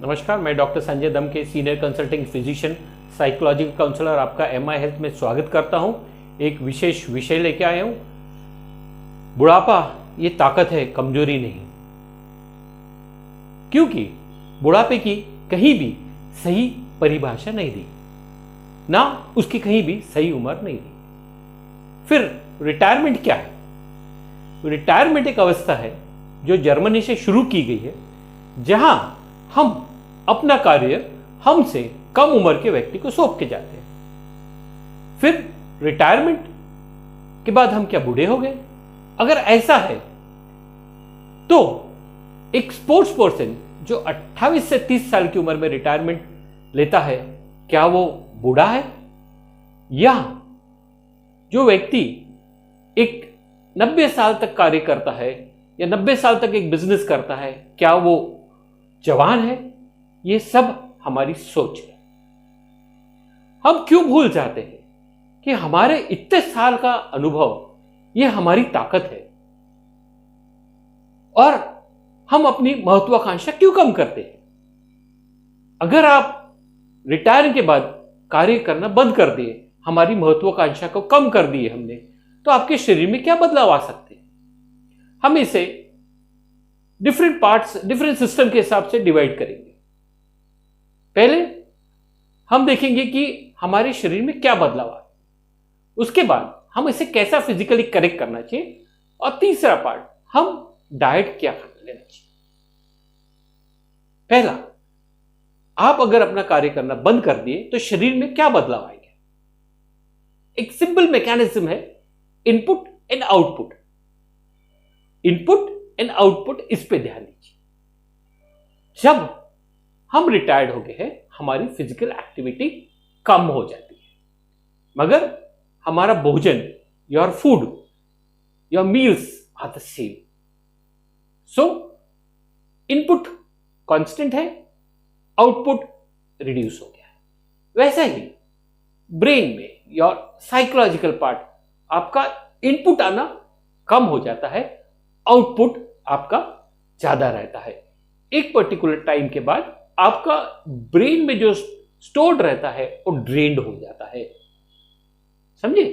नमस्कार, मैं डॉक्टर संजय दम के senior consulting physician psychological counsellor आपका एमआई हेल्थ में स्वागत करता हूं। एक विशेष विषय लेके आया हूं। बुढ़ापा ये ताकत है, कमजोरी नहीं। क्योंकि बुढ़ापे की कहीं भी सही परिभाषा नहीं दी, ना उसकी कहीं भी सही उम्र नहीं दी। फिर रिटायरमेंट क्या है? रिटायरमेंट एक अवस्था है जो जर्मनी से शुरू की गई है, जहां हम अपना कार्य हमसे कम उम्र के व्यक्ति को सौंप के जाते हैं। फिर रिटायरमेंट के बाद हम क्या बूढ़े हो गए? अगर ऐसा है तो एक स्पोर्ट्स पर्सन जो 28 से 30 साल की उम्र में रिटायरमेंट लेता है, क्या वो बूढ़ा है? या जो व्यक्ति एक 90 साल तक कार्य करता है या 90 साल तक एक बिजनेस करता है, क्या वो जवान है? ये सब हमारी सोच है। हम क्यों भूल जाते हैं कि हमारे इतने साल का अनुभव ये हमारी ताकत है, और हम अपनी महत्वाकांक्षा क्यों कम करते हैं? अगर आप रिटायर के बाद कार्य करना बंद कर दिए, हमारी महत्वाकांक्षा को कम कर दिए हमने, तो आपके शरीर में क्या बदलाव आ सकते हैं? हम इसे डिफरेंट पार्ट्स, डिफरेंट सिस्टम के हिसाब से डिवाइड करेंगे। पहले हम देखेंगे कि हमारे शरीर में क्या बदलाव आए, उसके बाद हम इसे कैसा फिजिकली करेक्ट करना चाहिए, और तीसरा पार्ट हम डाइट क्या खाना लेना चाहिए। पहला, आप अगर अपना कार्य करना बंद कर दिए तो शरीर में क्या बदलाव आएंगे? एक सिंपल मैकेनिज्म है, input and output. Input and output, इस पे ध्यान दीजिए। जब हम रिटायर्ड हो गए हैं, हमारी फिजिकल एक्टिविटी कम हो जाती है, मगर हमारा भोजन, your food, your meals are the same. So input constant है, आउटपुट रिड्यूस हो गया है। वैसा ही ब्रेन में योर साइकोलॉजिकल पार्ट, आपका इनपुट आना कम हो जाता है, आउटपुट आपका ज्यादा रहता है। एक पर्टिकुलर टाइम के बाद आपका ब्रेन में जो स्टोर्ड रहता है वो ड्रेन्ड हो जाता है, समझे?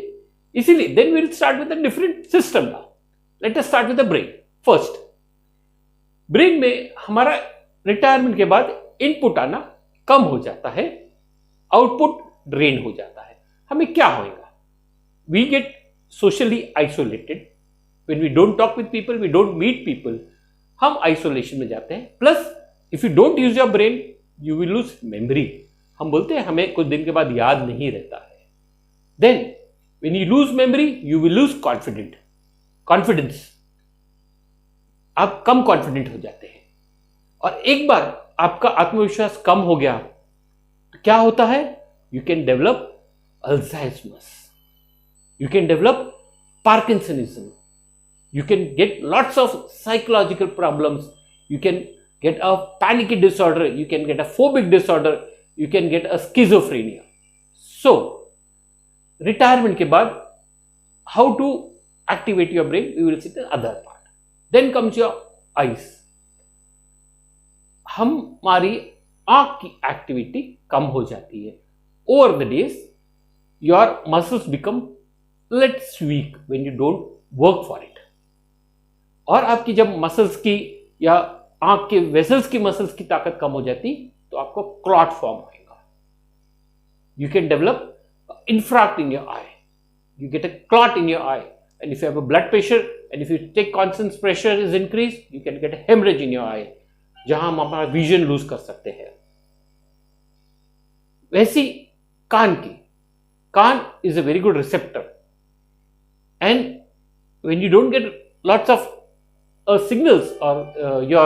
इसीलिए then we will start with a different system. Now let us start with the brain first. Brain में हमारा रिटायरमेंट के बाद इनपुट आना कम हो जाता है, आउटपुट ड्रेन हो जाता है। हमें क्या होगा? We get socially isolated. When we don't talk with people, we don't meet people, हम आइसोलेशन में जाते हैं। Plus if you don't use your brain, you will loose memory. हम बोलते हैं हमें कुछ दिन के बाद याद नहीं रहता है। Then when you lose memory, you will lose confidence. आप कम कॉन्फिडेंट हो जाते हैं, और एक बार आपका आत्मविश्वास कम हो गया तो क्या होता है? You can develop Alzheimer's, you can develop parkinsonism, you can get lots of psychological problems, you can get a panicky disorder, you can get a phobic disorder, you can get a schizophrenia. So retirement के बाद how to activate your brain, we will see the other part. Then comes your eyes. हमारी आंख की activity कम हो जाती है। Over the days your muscles become little weak when you don't work for it. और आपकी जब मसल्स की या आंख के वेसल्स की मसल्स की ताकत कम हो जाती, तो आपको क्लॉट फॉर्म होगा। You can develop infarct in your eye, you get a clot in your eye, and if you have a blood pressure and if you take constant pressure is increase, you can get haemorrhage in your eye, जहां हम अपना vision lose कर सकते हैं। वैसी कान is a very good receptor, and when you don't get lots of signals or your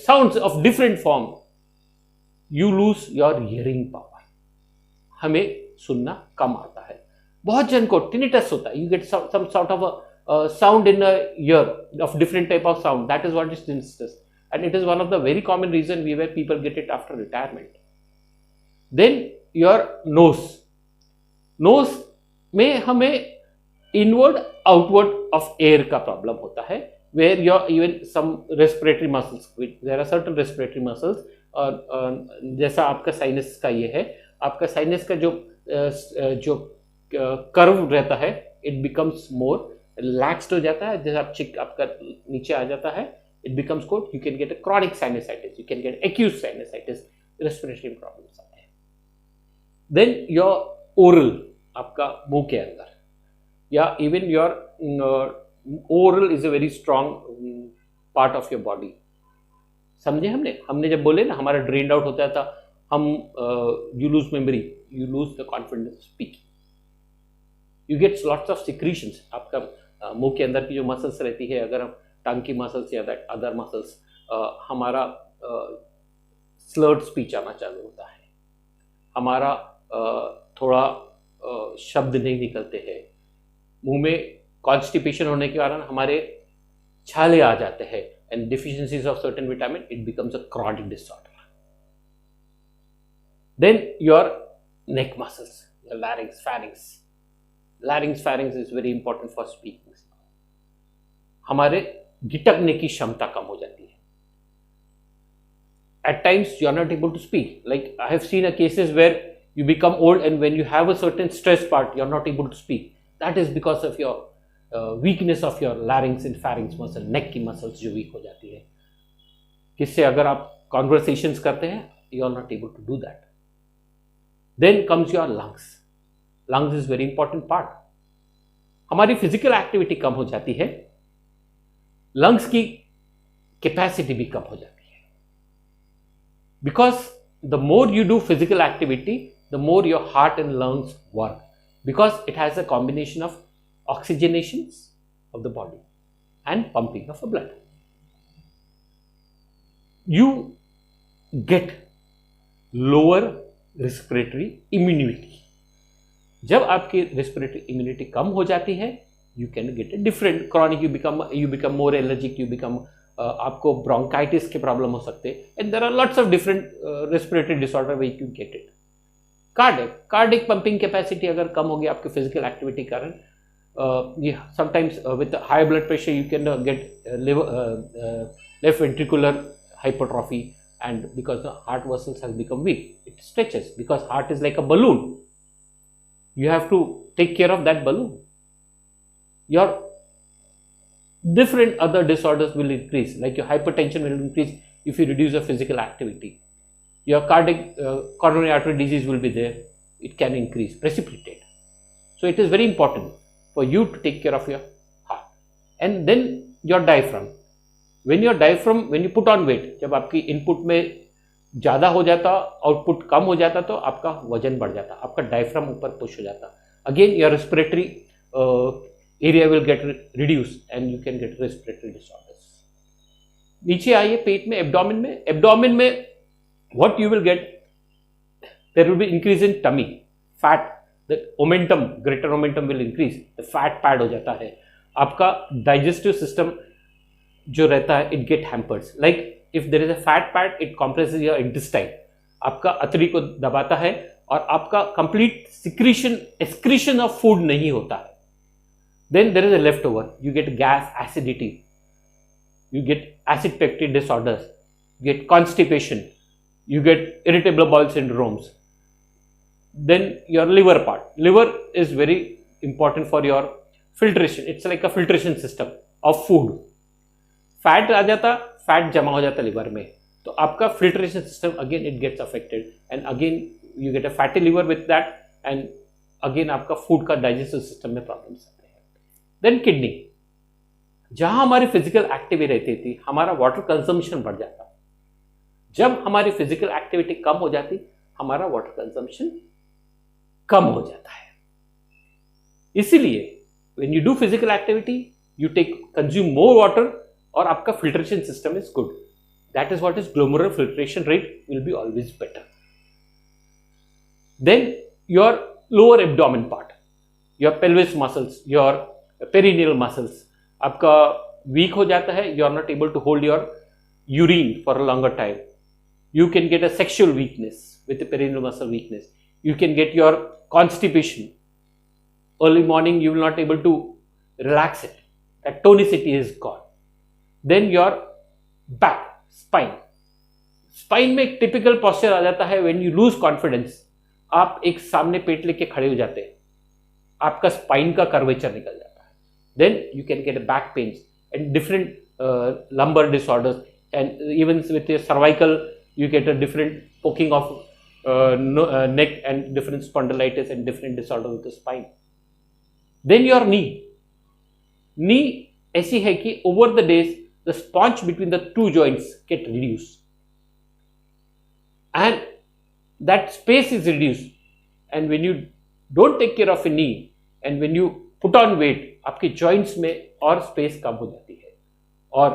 sounds of different form, you lose your hearing power. हमें सुनना कम आता है। बहुत जन को tinnitus होता है, you get some sort of a sound in the ear of different type of sound. That is what is tinnitus, and it is one of the very common reason where people get it after retirement. Then your nose में हमें inward outward of air का problem होता है, where your even some respiratory muscles, there are certain respiratory muscles और जैसा आपका sinus का ये है, आपका साइनस का जो कर्व रहता है इट बिकम्स मोर रिलैक्स्ड हो जाता है. जैसे आप चिक आपका नीचे आ जाता है, it becomes cold. You can get a chronic sinusitis, you can get acute sinusitis, respiratory problems आते हैं. Then your oral, आपका मुंह के अंदर, या even your oral is a very strong part of your body. समझे हमने जब बोले ना हमारा drained out होता था, हम you lose memory, you lose the confidence to speak. You get lots of secretions. आपका मुंह के अंदर की जो मसल्स रहती है, अगर हम टंग की मसल्स या दैट अदर मसल्स, हमारा स्लर्ड स्पीच आना चालू होता है, हमारा थोड़ा शब्द नहीं निकलते हैं, मुंह में कॉन्स्टिपेशन होने के कारण हमारे छाले आ जाते हैं, and deficiencies of certain vitamin, it becomes a chronic disorder. Then your neck muscles, your larynx, pharynx. Larynx pharynx is very important for speaking. हमारे गिटकने की क्षमता कम हो जाती है. At times you are not able to speak. Like I have seen a cases where you become old and when you have a certain stress part, you are not able to speak. That is because of your weakness of your larynx and pharynx muscle, neck की muscles जो weak हो जाती है. किससे अगर आप conversations करते हैं, you are not able to do that. Then comes your lungs. Lungs is very important part. हमारी physical activity कम हो जाती है, लंग्स की कैपेसिटी भी कम हो जाती है. Because the more you do physical activity, the more your heart and lungs work, because it has a combination of oxygenation of the body and pumping of the blood. You get lower respiratory immunity. जब आपकी respiratory immunity कम हो जाती है, you can get a different chronic, you become more allergic, you become आपको bronchitis के problem हो सकते हैं, and there are lots of different respiratory disorder where you get it. Cardiac pumping capacity अगर कम होगी आपके physical activity कारण, sometimes with high blood pressure you can get left ventricular hypertrophy, and because the heart vessels has become weak, it stretches, because heart is like a balloon. You have to take care of that balloon. Your different other disorders will increase, like your hypertension will increase if you reduce your physical activity. Your coronary artery disease will be there, it can increase, precipitate. So it is very important for you to take care of your heart. And then your diaphragm. When you put on weight, जब आपकी input में ज़्यादा हो जाता, output कम हो जाता, तो आपका वजन बढ़ जाता, आपका diaphragm ऊपर push हो जाता. Again your respiratory area will get reduced and you can get respiratory disorders. नीचे आइए पेट में, एब्डोमेन में what you will get, there will be increase in tummy fat, the omentum, greater omentum will increase, the fat pad हो जाता है, आपका digestive system जो रहता है it get hampers. Like if there is a fat pad, it compresses your intestine, आपका अतरी को दबाता है और आपका complete excretion of food नहीं होता है. Then there is a leftover, you get gas, acidity, you get acid peptide disorders, you get constipation, you get irritable bowel syndromes. Then your liver part, liver is very important for your filtration, it's like a filtration system of food. Fat आ जाता, fat जमा हो जाता liver में, तो आपका filtration system again it gets affected, and again you get a fatty liver with that, and again आपका food का digestive system में problems आते हैं. देन किडनी, जहां हमारी फिजिकल एक्टिविटी रहती थी, हमारा वाटर कंजम्पशन बढ़ जाता. जब हमारी फिजिकल एक्टिविटी कम हो जाती, हमारा वाटर कंजम्पशन कम हो जाता है. इसीलिए when you do physical activity, you consume more water, और आपका filtration system is good. That is what is glomerular filtration rate will be always better. Then your lower abdomen part, your pelvis muscles, your perineal muscles आपका weak हो जाता है, you are not able to hold your urine for a longer time. You can get a sexual weakness with perineal muscle weakness. You can get your constipation. Early morning you will not able to relax it. That tonicity is gone. Then your back, spine. Spine में एक typical posture आ जाता है when you loose confidence, आप एक सामने पेट लेके खड़े हो जाते हैं, आपका स्पाइन का कर्वेचर निकल जाता है, then you can get a back pains and different lumbar disorders, and even with your cervical you get a different poking of neck and different spondylitis and different disorders with the spine. Then your knee ऐसी है कि over the days the sponge between the two joints get reduced and that space is reduced, and when you don't take care of a knee and when you put on weight, आपके joints में और space कम हो जाती है, or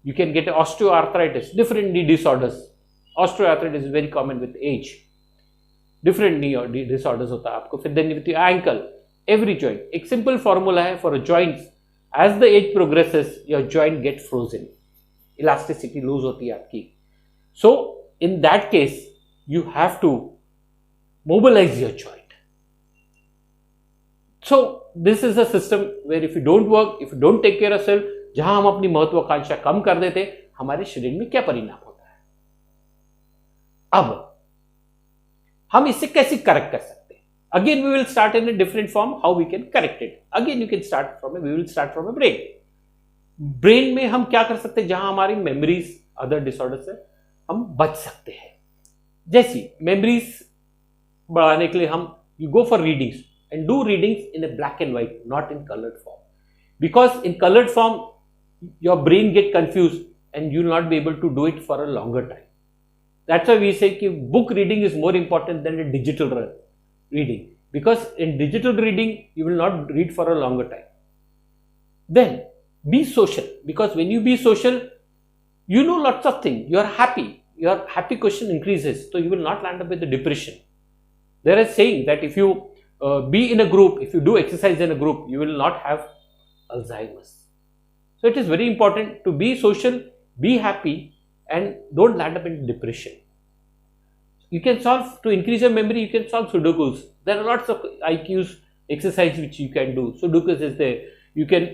you can get osteoarthritis, different knee disorders. Osteoarthritis is very common with age, different knee disorders होता है आपको. फिर then with your ankle, every joint, एक simple formula है for a joints, as the age progresses your joint get frozen, elasticity lose होती है आपकी. So in that case you have to mobilize your joint. So this is a system where if you don't work, if you don't take care of yourself, जहां हम अपनी महत्वाकांक्षा कम कर देते, हमारे शरीर में क्या परिणाम होता है. अब हम इसे कैसे करेक्ट कर सकते हैं? Again we will start in a different form how we can correct it. Again you can start from we will start from a brain में हम क्या कर सकते हैं जहां हमारी मेमोरीज अदर डिसऑर्डर से हम बच सकते हैं. जैसी मेमोरीज बढ़ाने के लिए हम you go for readings and do readings in a black and white, not in coloured form, because in colored form your brain get confused and you will not be able to do it for a longer time. That's why we say कि book reading is more important than a digital reading, because in digital reading you will not read for a longer time. Then be social, because when you be social you know lots of things, you are happy, your happy quotient increases, so you will not land up with the depression. There is saying that if you be in a group, if you do exercise in a group, you will not have Alzheimer's. So it is very important to be social, be happy, and don't land up in depression. You can solve, to increase your memory, you can solve Sudokus. There are lots of IQs exercise which you can do. Sudokus is there. You can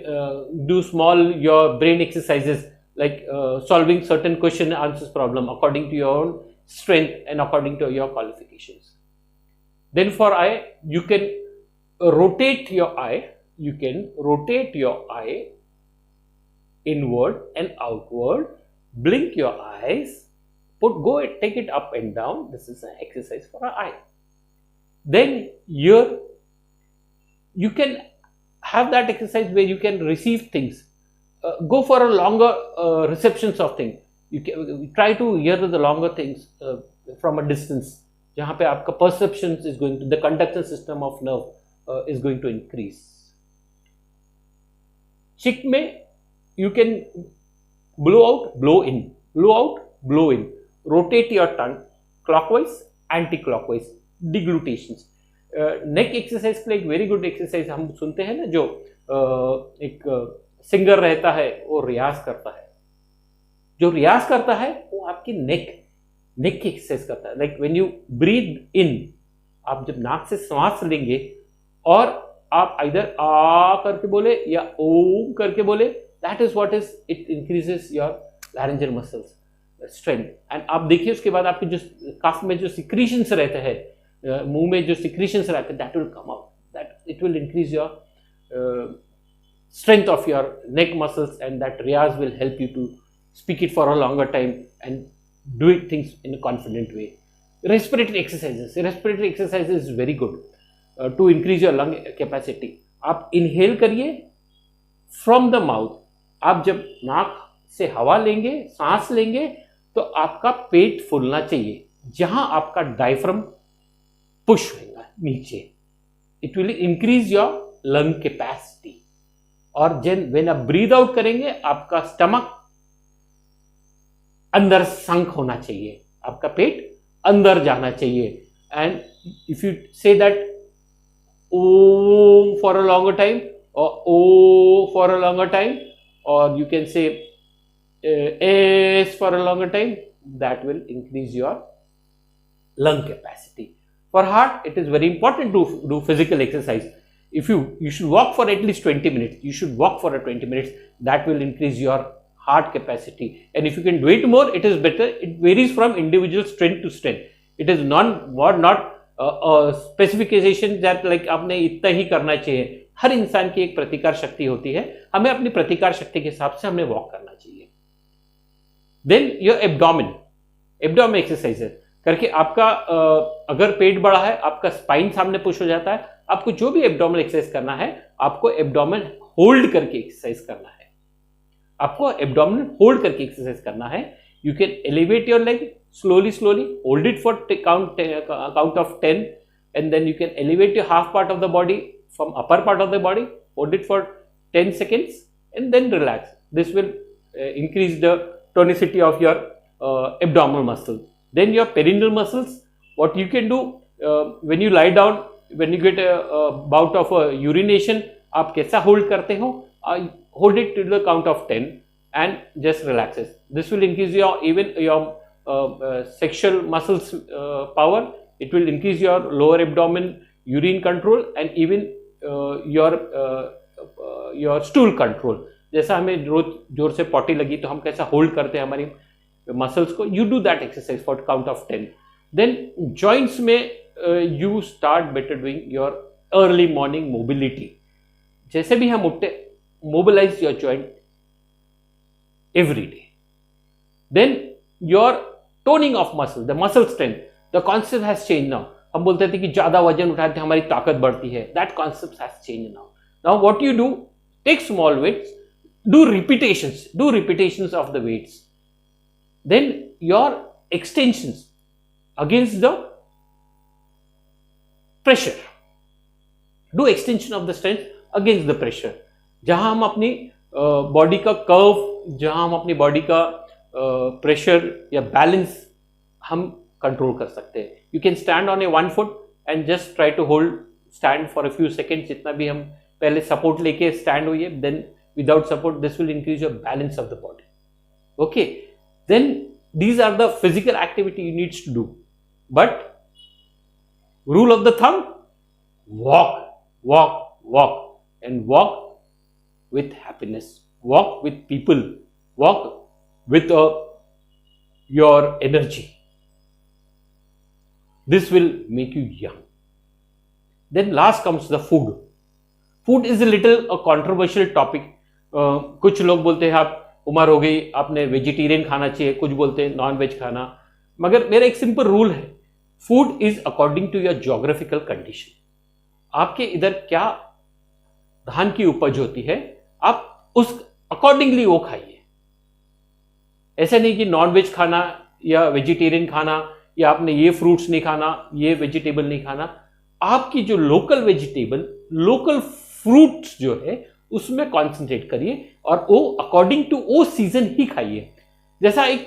do small your brain exercises like solving certain question and answers problem according to your own strength and according to your qualifications. Then for eye, you can rotate your eye. You can rotate your eye inward and outward, blink your eyes, go and take it up and down. This is an exercise for our eye. Then here you can have that exercise where you can receive things, go for a longer receptions of things. You can try to hear the longer things from a distance, जहाँ पे आपका perceptions is going to, the conduction system of nerve is going to increase. Chick में you can blow out, blow in, blow out, blow in. Rotate your tongue clockwise, anti-clockwise. Deglutations. Neck exercise के लिए एक very good exercise हम सुनते हैं ना, जो एक सिंगर रहता है वो रियाज करता है, जो रियाज करता है वो आपकी नेक की एक्सरसाइज करता है. लाइक व्हेन यू ब्रीथ इन, आप जब नाक से सांस लेंगे और आप इधर आ करके बोले या ओम करके बोले, that is what is it increases your laryngeal muscles strength. And आप देखिए उसके बाद आपके जो कफ में जो सिक्रीशंस रहते हैं, मुंह में जो सिक्रीशंस रहते हैं, that will come out, that it will increase your strength of your neck muscles, and that riyaz will help you to speak it for a longer time and do it things in a confident way. Respiratory exercises is very good to increase your lung capacity. आप inhale करिए from the mouth. आप जब नाक से हवा लेंगे, सांस लेंगे, तो आपका पेट फूलना चाहिए, जहां आपका डायफ्राम पुश होगा नीचे. It will increase your lung capacity. और व्हेन आप ब्रीद आउट करेंगे, आपका स्टमक अंदर संक होना चाहिए, आपका पेट अंदर जाना चाहिए. And if you say that Om for a longer time और O for a longer time, और you can say S for a longer time, that will increase your lung capacity. For heart, it is very important to do physical exercise. If you should walk for at least 20 minutes. You should walk for 20 minutes. That will increase your heart capacity. And if you can do it more, it is better. It varies from individual strength to strength. It is not specification that like आपने इतना ही करना चाहिए. हर इंसान की एक प्रतिकार शक्ति होती है, हमें अपनी प्रतिकार शक्ति के हिसाब से हमें वॉक करना चाहिए. देन योर एब्डोमेन एक्सरसाइजेस करके आपका अगर पेट बड़ा है, आपका स्पाइन सामने पुश हो जाता है. आपको जो भी एब्डोमेन एक्सरसाइज करना है, आपको एब्डोमेन होल्ड करके एक्सरसाइज करना है. आपको एब्डोमेन होल्ड करके एक्सरसाइज करना है. You can elevate your leg slowly, hold it for count of 10, and then you can elevate your half part of the body from upper part of the body, hold it for 10 seconds, and then relax. This will increase the tonicity of your abdominal muscle. Then your perineal muscles, what you can do when you lie down, when you get a bout of urination, आप कैसा hold करते हो? Hold it to the count of 10 and just relaxes. This will increase your sexual muscles power. It will increase your lower abdomen urine control and even your stool control. जैसा हमें रोज जोर से potty लगी तो हम कैसा होल्ड करते हैं हमारी मसल्स को. You do that exercise for count of 10. Then joints में you start better doing your early morning mobility. जैसे भी हम उठते, mobilise your joint every day. Then your toning of muscle, the muscle strength, the concept has change now. हम बोलते थे कि ज्यादा वजन उठाते हमारी ताकत बढ़ती है. That concept has change now. Now what you do, take small weights, do repetitions of the weights. Then your extensions against the pressure. Do extension of the strength against the pressure. जहां हम अपनी body का curve, जहां हम अपनी body का pressure या balance हम कंट्रोल कर सकते हैं. You can stand on a 1 foot and just try to hold stand for a few seconds. जितना भी हम पहले सपोर्ट लेके स्टैंड हुई, then without support, this will increase your balance of the body. Okay, then these are the physical activity you needs to do. But rule of the thumb, walk and walk with happiness, walk with people, walk with your energy. This will make you young. Then last comes the food. Food is a little a controversial topic. कुछ लोग बोलते हैं आप उम्र हो गई, आपने vegetarian खाना चाहिए, कुछ बोलते हैं नॉन वेज खाना. मगर मेरा एक सिंपल रूल है, food is according to your geographical condition. आपके इधर क्या धान की उपज होती है, आप उस अकॉर्डिंगली वो खाइए. ऐसा नहीं कि नॉनवेज खाना या वेजिटेरियन खाना, या आपने ये फ्रूट्स नहीं खाना, ये वेजिटेबल नहीं खाना. आपकी जो लोकल वेजिटेबल, लोकल फ्रूट्स जो है उसमें कॉन्सेंट्रेट करिए और वो अकॉर्डिंग टू वो सीजन ही खाइए. जैसा एक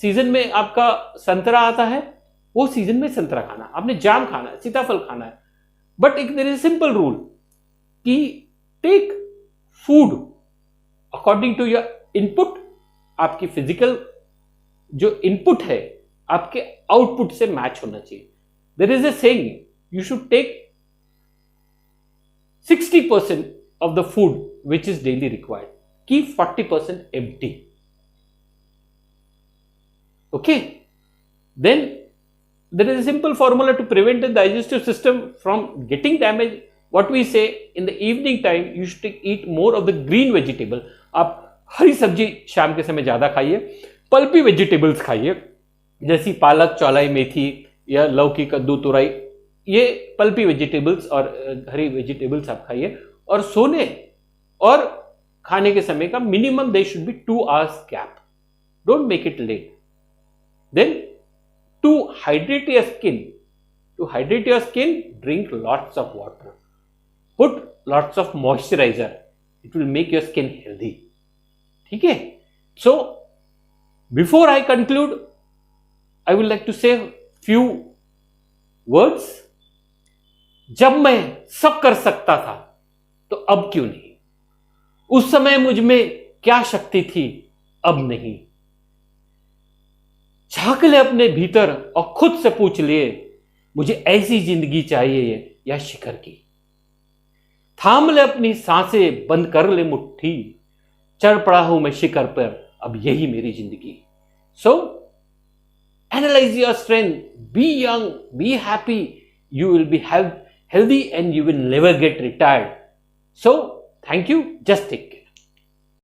सीजन में आपका संतरा आता है, वो सीजन में संतरा खाना, आपने जाम खाना है, सीताफल खाना है. बट एक देयर इज सिंपल रूल कि take food according to your input. आपकी फिजिकल जो इनपुट है आपके आउटपुट से मैच होना चाहिए. There is a saying, you should take 60% of the food which is daily required. Keep 40% empty. Okay? Then there is a simple formula to prevent the digestive system from getting damaged. What we say, in the evening time you should eat more of the green vegetable. आप हरी सब्जी शाम के समय ज्यादा खाइए, pulpy vegetables खाइए, जैसी पालक, चौलाई, मेथी या लौकी, कद्दू, तुरई. ये पल्पी वेजिटेबल्स और हरी वेजिटेबल्स आप खाइए. और सोने और खाने के समय का minimum they should be 2 hours gap. Don't make it late. Then to hydrate your skin, drink lots of water, put lots of moisturiser. It will make your skin healthy. ठीक है? So before I conclude, I would like to say few words. जब मैं सब कर सकता था तो अब क्यों नहीं? उस समय मुझ में क्या शक्ति थी, अब नहीं. झांक ले अपने भीतर और खुद से पूछ लिए, मुझे ऐसी जिंदगी चाहिए या शिखर की. थाम ले अपनी सांसें, बंद कर ले मुट्ठी, चढ़ पड़ा हूं मैं शिखर पर, अब यही मेरी जिंदगी। So analyse your strength, be young, be happy, you will be healthy and you will never get retired. So thank you, just take care.